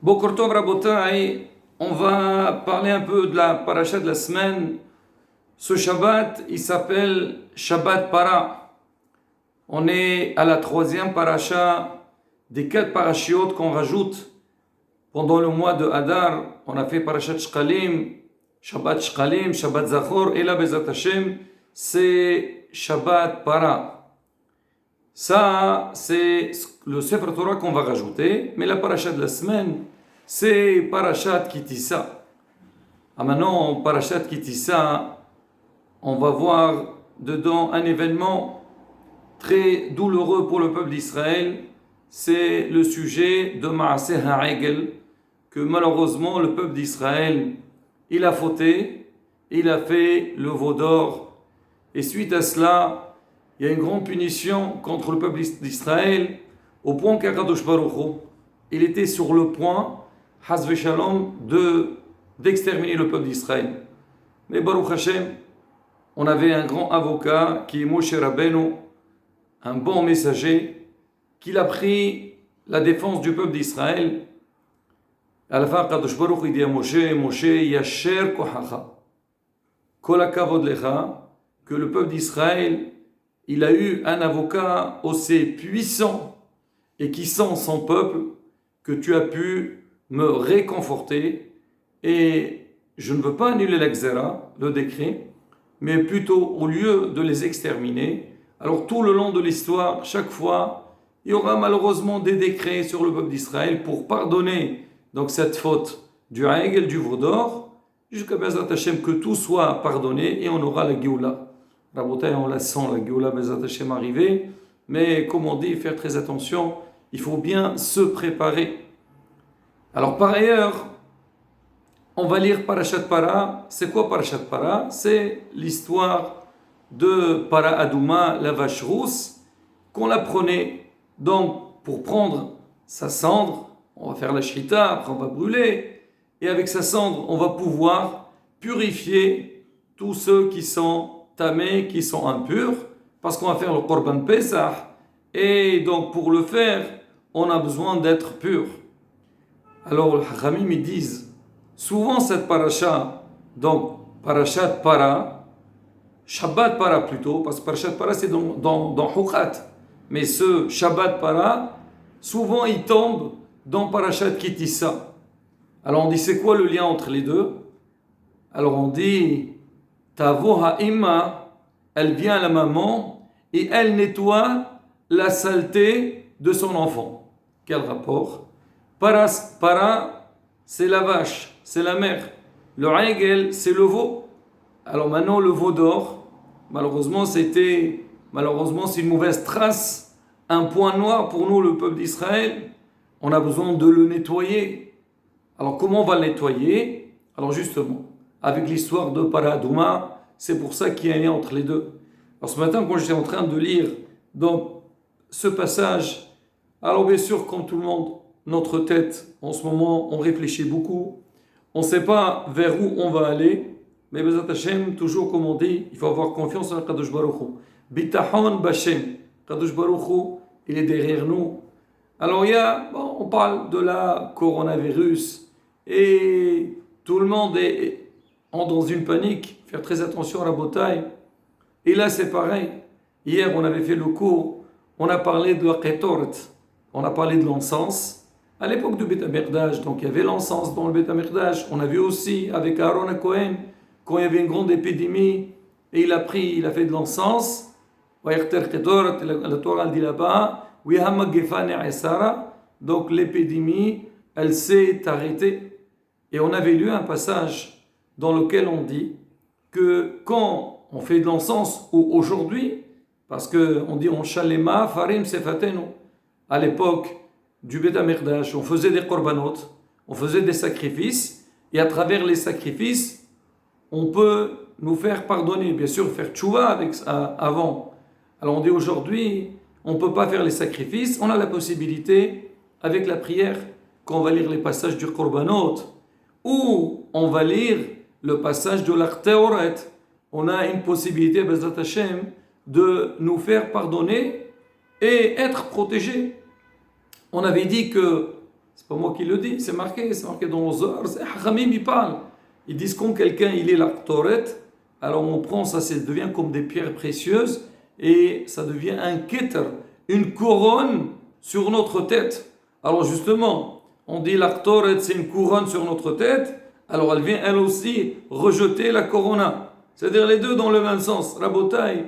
Boker Tov Rabotai, on va parler un peu de la paracha de la semaine. Ce Shabbat, il s'appelle Shabbat Para. On est à la troisième paracha des 4 parachiotes qu'on rajoute pendant le mois de Hadar. On a fait parachat Shkalim, Shabbat Zachor, et là, Bezat Hashem, c'est Shabbat Para. Ça, c'est le Sefer Torah qu'on va rajouter, mais la paracha de la semaine, c'est Parashat Kitissa. Maintenant, Parashat Kitissa, on va voir dedans un événement très douloureux pour le peuple d'Israël. C'est le sujet de Maaseh Ha'egel, que malheureusement le peuple d'Israël, il a fauté, il a fait le veau d'or, et suite à cela, il y a une grande punition contre le peuple d'Israël, au point qu'Akadosh Baruch Hu, il était sur le point, Haz Veshalom, d'exterminer le peuple d'Israël. Mais Baruch Hashem, on avait un grand avocat qui est Moshe Rabbeinu, un bon messager, qui a pris la défense du peuple d'Israël. À la fin, Akadosh Baruch Hu dit à Moshe, Yasher Kohacha, Kol HaKavod Lecha, que le peuple d'Israël, il a eu un avocat aussi puissant et qui sent son peuple que tu as pu me réconforter, et je ne veux pas annuler l'exéra, le décret, mais plutôt au lieu de les exterminer. Alors tout le long de l'histoire, chaque fois, il y aura malheureusement des décrets sur le peuple d'Israël pour pardonner donc cette faute du Haegel, du veau d'or, jusqu'à Bezat Hashem, que tout soit pardonné et on aura la Géoula. Rabotai, on la sent, la Géoula Bezat Hashem arriver, mais comme on dit, faire très attention, il faut bien se préparer. Alors par ailleurs, on va lire Parashat Para. C'est quoi Parashat Para? C'est l'histoire de Para Adouma, la vache rousse, qu'on la prenait donc pour prendre sa cendre. On va faire la shrita, après on va brûler, et avec sa cendre, on va pouvoir purifier tous ceux qui sont tamés, qui sont impurs, parce qu'on va faire le Korban Pesach, et donc pour le faire, on a besoin d'être pur. Alors les Chachamim ils disent, souvent cette paracha, donc Parashat Para, Shabbat Para plutôt, parce que Parashat Para c'est dans Hukat, mais ce Shabbat Para, souvent il tombe dans Parashat Kitissa. Alors on dit, c'est quoi le lien entre les deux? Alors on dit, Tavo ha'imma, elle vient à la maman et elle nettoie la saleté de son enfant. Quel rapport? Para, c'est la vache, c'est la mère. Le Haegel, c'est le veau. Alors maintenant, le veau d'or, malheureusement, c'est une mauvaise trace, un point noir pour nous, le peuple d'Israël. On a besoin de le nettoyer. Alors comment on va le nettoyer? Alors justement, avec l'histoire de Para Adouma, c'est pour ça qu'il y a un lien entre les deux. Alors ce matin, quand j'étais en train de lire donc ce passage, alors bien sûr, comme tout le monde, notre tête, en ce moment, on réfléchit beaucoup. On ne sait pas vers où on va aller, mais Bezat Hashem, toujours comme on dit, il faut avoir confiance en Kadosh Baruch Hu. Bitachon Bashem, Kadosh Baruch Hu, il est derrière nous. Alors on parle de la coronavirus, et tout le monde est dans une panique, faire très attention à la bataille. Et là c'est pareil, hier on avait fait le cours, on a parlé de la Ketort, on a parlé de l'encens. À l'époque du Beth Amikdash, donc il y avait l'encens dans le Beth Amikdash. On a vu aussi avec Aaron à Cohen, quand il y avait une grande épidémie, et il a fait de l'encens. La Torah dit là-bas, donc l'épidémie, elle s'est arrêtée. Et on avait lu un passage dans lequel on dit que quand on fait de l'encens, ou aujourd'hui, parce qu'on dit on shalema farim sefatenu, à l'époque du Beth Amikdash, on faisait des korbanot, on faisait des sacrifices, et à travers les sacrifices, on peut nous faire pardonner, bien sûr faire tchouva avec avant. Alors on dit aujourd'hui, on ne peut pas faire les sacrifices, on a la possibilité, avec la prière, quand on va lire les passages du korbanot, ou on va lire le passage de l'Arteoret, on a une possibilité, Bezat Hashem, de nous faire pardonner et être protégés. On avait dit que C'est pas moi qui le dis, c'est marqué dans les heures, c'est Hachamim, ils parlent. Ils disent quand quelqu'un il est la Torah, alors on prend ça, ça devient comme des pierres précieuses et ça devient un keter, une couronne sur notre tête. Alors justement, on dit la Torah c'est une couronne sur notre tête, alors elle vient elle aussi rejeter la corona. C'est-à-dire les deux dans le même sens. Rabotai,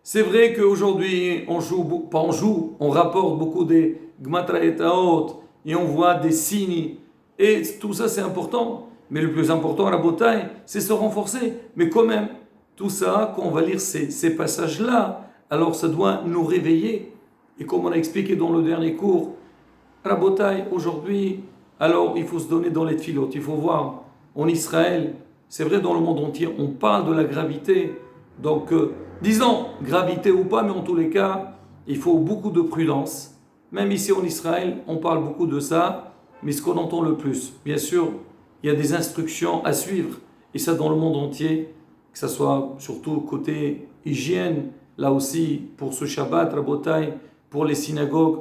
c'est vrai qu'aujourd'hui on rapporte beaucoup des Gmatra et Taot et on voit des signes et tout ça c'est important. Mais le plus important, Rabotai, c'est se renforcer. Mais quand même, tout ça, quand on va lire ces passages-là, alors ça doit nous réveiller. Et comme on a expliqué dans le dernier cours, Rabotai, aujourd'hui, alors il faut se donner dans les tfilotes. Il faut voir, en Israël, c'est vrai dans le monde entier, on parle de la gravité. Donc, disons, gravité ou pas, mais en tous les cas, il faut beaucoup de prudence. Même ici en Israël, on parle beaucoup de ça, mais ce qu'on entend le plus, bien sûr, il y a des instructions à suivre, et ça dans le monde entier, que ce soit surtout côté hygiène, là aussi pour ce Shabbat, Rabotai, pour les synagogues,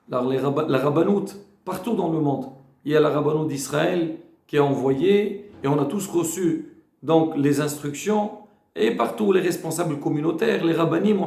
la rabbanoute, partout dans le monde. Il y a la rabbanoute d'Israël qui a envoyé, et on a tous reçu donc les instructions, et partout les responsables communautaires, les rabbanim,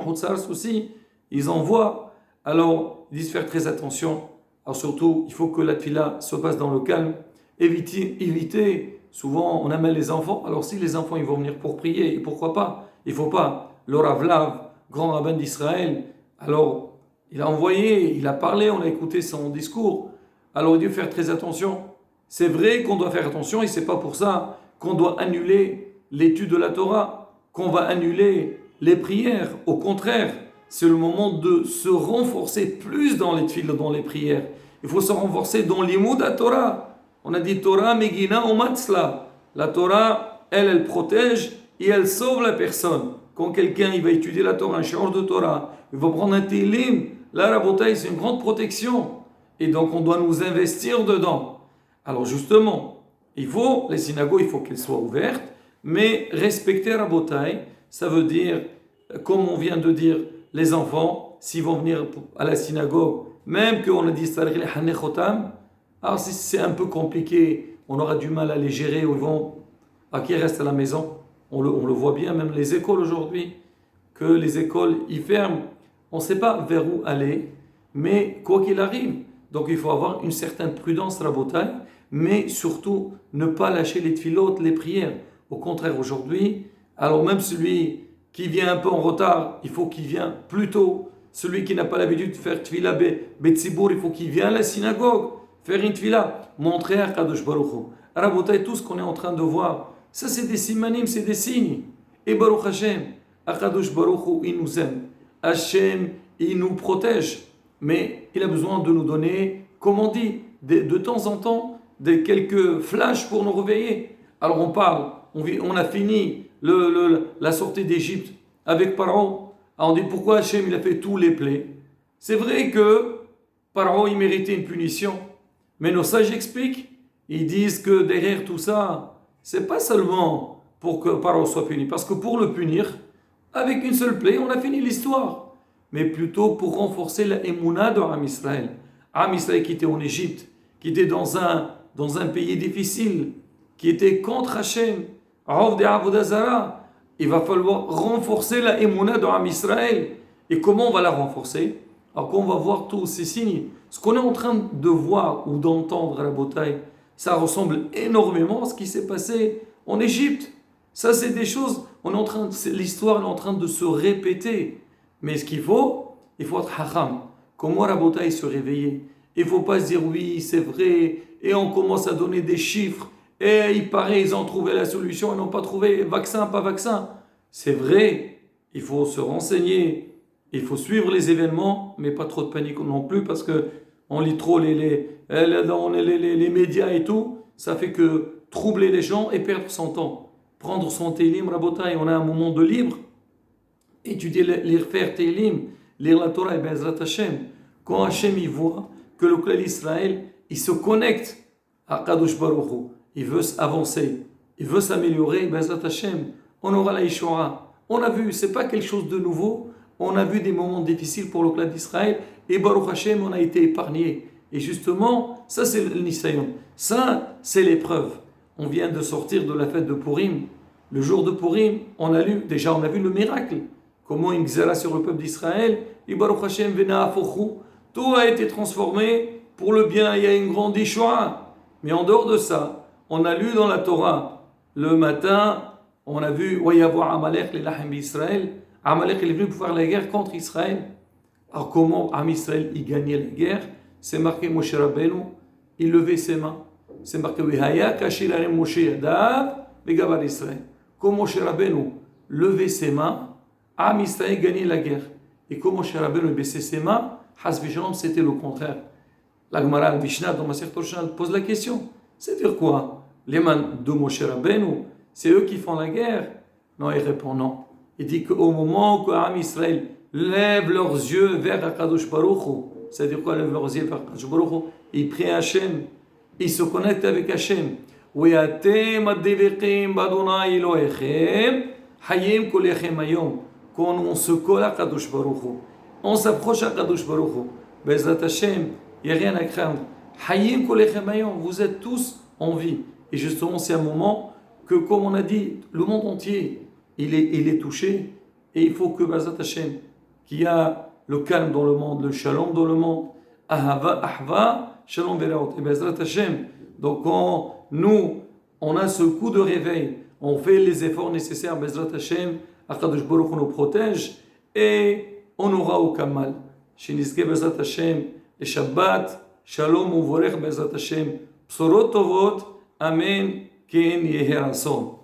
aussi, ils envoient. Alors, ils disent faire très attention. Alors surtout, il faut que la tfila se passe dans le calme. Éviter, souvent on amène les enfants, alors si les enfants ils vont venir pour prier, pourquoi pas, il ne faut pas, le Rav Lav, grand rabbin d'Israël, alors il a envoyé, il a parlé, on a écouté son discours, alors il doit faire très attention. C'est vrai qu'on doit faire attention et c'est pas pour ça qu'on doit annuler l'étude de la Torah, qu'on va annuler les prières, au contraire, c'est le moment de se renforcer plus dans les tefilles, dans les prières, il faut se renforcer dans l'imoud à Torah. On a dit Torah Megina Umatzla. La Torah, elle protège et elle sauve la personne. Quand quelqu'un il va étudier la Torah, un change de Torah, il va prendre un télim, là la bouteille c'est une grande protection. Et donc on doit nous investir dedans. Alors justement, les synagogues, il faut qu'elles soient ouvertes, mais respecter la bouteille, ça veut dire, comme on vient de dire, les enfants, s'ils vont venir à la synagogue, même qu'on a dit alors si c'est un peu compliqué, on aura du mal à les gérer, ou ils vont, qui restent à la maison. On le voit bien, même les écoles aujourd'hui, que les écoles, ils ferment. On ne sait pas vers où aller, mais quoi qu'il arrive. Donc il faut avoir une certaine prudence, Rabotai, mais surtout ne pas lâcher les tfilotes, les prières. Au contraire, aujourd'hui, alors même celui qui vient un peu en retard, il faut qu'il vienne plus tôt. Celui qui n'a pas l'habitude de faire tfila betzibour, il faut qu'il vienne à la synagogue. Faire une tfila, montrer à Kadosh Baruch Hu. Rabotai, tout ce qu'on est en train de voir, ça c'est des simanim, c'est des signes. Et Baruch Hashem, Akadosh Baruch Hu, il nous aime. Hashem, il nous protège. Mais il a besoin de nous donner, comme on dit, de temps en temps, quelques flashs pour nous réveiller. Alors on parle, on a fini la sortie d'Égypte avec Paro. Alors on dit pourquoi Hashem il a fait tous les plaies. C'est vrai que Paro il méritait une punition. Mais nos sages expliquent, ils disent que derrière tout ça, c'est pas seulement pour que Paro soit puni, parce que pour le punir, avec une seule plaie, on a fini l'histoire. Mais plutôt pour renforcer la émouna de Am Israël. Am Israël qui était en Égypte, qui était dans un pays difficile, qui était contre Hachem, Rav de Avodazara. Il va falloir renforcer la émouna de Am Israël. Et comment on va la renforcer? Alors qu'on va voir tous ces signes. Ce qu'on est en train de voir ou d'entendre à la bataille, ça ressemble énormément à ce qui s'est passé en Égypte. Ça, c'est des choses, l'histoire est en train de se répéter. Mais ce qu'il faut être hacham. Comment la bataille se réveiller? Il ne faut pas se dire oui, c'est vrai, et on commence à donner des chiffres, et il paraît, ils ont trouvé la solution, ils n'ont pas trouvé vaccin, pas vaccin. C'est vrai, il faut se renseigner. Il faut suivre les événements, mais pas trop de panique non plus, parce qu'on lit trop les médias et tout, ça fait que troubler les gens et perdre son temps. Prendre son télim, rabotaï, on a un moment de libre, étudier, lire, faire télim, lire la Torah et Bezrat Hashem. Quand Hashem il voit que le clan d'Israël, il se connecte à Kadosh Baruch Hu, il veut avancer, il veut s'améliorer, Bezrat Hashem, on aura la Yeshua. On a vu, c'est pas quelque chose de nouveau. On a vu des moments difficiles pour le clan d'Israël et Baruch Hashem, on a été épargné. Et justement, ça c'est le Nisayon. Ça, c'est l'épreuve. On vient de sortir de la fête de Purim. Le jour de Purim, on a vu le miracle. Comment une xéra sur le peuple d'Israël. Et Baruch Hashem vena afochu. Tout a été transformé pour le bien. Il y a une grande Yeshua. Mais en dehors de ça, on a lu dans la Torah, le matin, on a vu Wayavoir Amalek, les Lachem d'Israël. Amalek est venu pour faire la guerre contre Israël. Alors comment Am Israël y gagnait la guerre? C'est marqué Moshe Rabbeinu, il levait ses mains. C'est marqué Vihaya Kashir Arem Moshe Yadav Vegavar Israël. Comme Moshe Rabbeinu levait ses mains, Am Israël gagnait la guerre. Et comme Moshe Rabbeinu baissait ses mains, Hasbi Shalom, c'était le contraire. La Gemara al-Mishnah dans Masechet Rosh pose la question. C'est-à-dire quoi? Les mains de Moshe Rabbeinu, c'est eux qui font la guerre? Non, il répond non. Il dit qu'au moment où Am Israël lève leurs yeux vers Akadosh Baruch Hu, c'est-à-dire quoi, lève leurs yeux vers Akadosh Baruch Hu, ils prient Hachem, ils se connectent avec Hachem. We'atem ad-deviqim b'Adonai Elohechem, hayim kolechem hayom. Quand on se colle à Akadosh Baruch Hu, on s'approche à Akadosh Baruch Hu, Bezrat Hachem, il n'y a rien à craindre. Hayim kolechem hayom, vous êtes tous en vie. Et justement, c'est un moment que, comme on a dit, le monde entier, il est touché. Et il faut que Bezrat Hachem, qui a le calme dans le monde, le shalom dans le monde, ahva, shalom veraot, et Bezrat Hachem. Donc quand nous, on a ce coup de réveil, on fait les efforts nécessaires, Bezrat Hachem, Akadosh Baruch Hu nous protège, et on aura aucun mal. Shinizke Bezrat Hachem, et Shabbat, shalom uvorech Bezrat Hachem, bsorot tovot, amen, ken yehi ratzon.